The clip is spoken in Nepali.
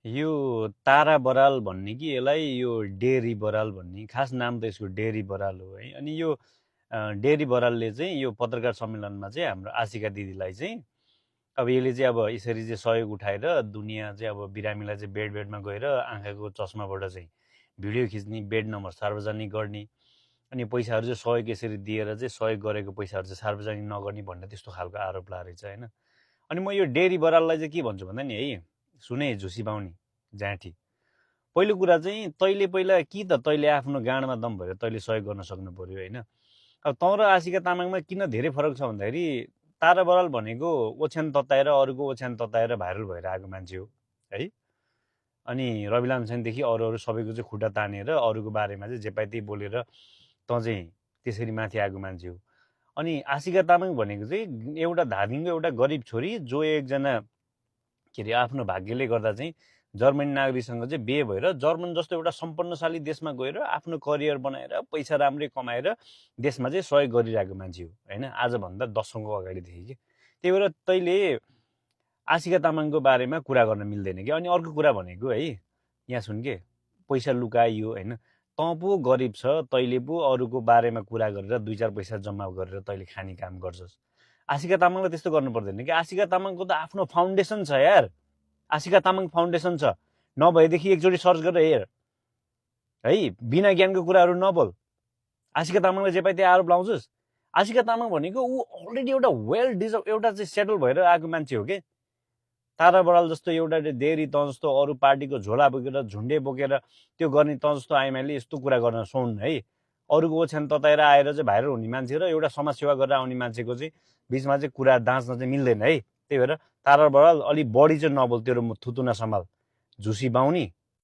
यो तारा बराल भन्ने कि यसलाई यो डेरी बराल भन्ने खास नाम त यसको डेरी बराल हो है। अनि यो डेरी बरालले चाहिँ यो पत्रकार सम्मेलनमा चाहिँ हाम्रो आशिका दिदीलाई चाहिँ अब यसले चाहिँ अब यसरी चाहिँ सहयोग उठाएर दुनियाँ चाहिँ अब बिरामीलाई चाहिँ बेडमा गएर आँखाको चस्माबाट चाहिँ भिडियो खिच्ने, बेड नम्बर सार्वजनिक गर्ने, अनि पैसाहरू चाहिँ सहयोग यसरी दिएर चाहिँ सहयोग गरेको पैसाहरू चाहिँ सार्वजनिक नगर्ने भन्ने त्यस्तो खालको आरोप लागेको छ होइन। अनि म यो डेरी बराललाई चाहिँ के भन्छु भन्दा नि है, सुने झुसी पाउने जाँठी, पहिलो कुरा चाहिँ तैँले पहिला कि त तैँले आफ्नो गाँडमा दम भएर तैँले सहयोग गर्न सक्नु पर्यो होइन। अब तँ र आशिका तामाङमा किन धेरै फरक छ भन्दाखेरि तारा बराल भनेको ओछ्यान तताएर अरूको ओछ्यान तताएर भाइरल भएर आएको मान्छे हो है। अनि रविलामछानेदेखि अरू सबैको चाहिँ खुट्टा तानेर अरूको बारेमा चाहिँ जे पाए त्यही बोलेर तँ चाहिँ त्यसरी माथि आएको मान्छे हो। अनि आशिका तामाङ भनेको चाहिँ एउटा धादिङको एउटा गरिब छोरी जो एकजना के अरे आफ्नो भाग्यले गर्दा चाहिँ जर्मनी नागरिकसँग चाहिँ बिहे भएर जर्मन जस्तो एउटा सम्पन्नशाली देशमा गएर आफ्नो करियर बनाएर पैसा राम्रै कमाएर देशमा चाहिँ सहयोग गरिरहेको मान्छे हो होइन, आजभन्दा 10 औँको अगाडिदेखि कि। त्यही भएर तैँले आशिका तामाङको बारेमा कुरा गर्न मिल्दैन कि। अनि अर्को कुरा भनेको है, यहाँ सुन के, पैसा लुकाइयो होइन, तँ पो गरिब छ, तैँले पो अरूको बारेमा कुरा गरेर 2-4 पैसा जम्मा गरेर तैँले खाने काम गर्छस्। आशिका तामाङलाई त्यस्तो गर्नु पर्दैन कि। आशिका तामाङको त आफ्नो फाउन्डेसन छ यार, आशिका तामाङ फाउन्डेसन छ। नभएदेखि एकचोटि सर्च गरेर हेर है, बिना ज्ञानको कुराहरू नबोल। आशिका तामाङलाई जे पाए त्यही आरोप लाउँछस्। आशिका तामाङ भनेको ऊ अलरेडी एउटा वेल डिजर्भ एउटा चाहिँ सेटल भएर आएको मान्छे हो कि। तारा बराल जस्तो एउटा देरी तँ जस्तो अरू पार्टीको झोला बोकेर झुन्डे बोकेर त्यो गर्ने तँ जस्तो आइमाईले यस्तो कुरा गर्न सुन् है। अरूको ओछ्यान तताएर आएर चाहिँ भाइरल हुने मान्छे र एउटा समाजसेवा गरेर आउने मान्छेको चाहिँ बिचमा चाहिँ कुरा दाँच्न चाहिँ मिल्दैन है। त्यही भएर तारा बराल अलिक बढी चाहिँ नबोल, तेरो थुतुना सम्हाल, झुसी बाहुनी।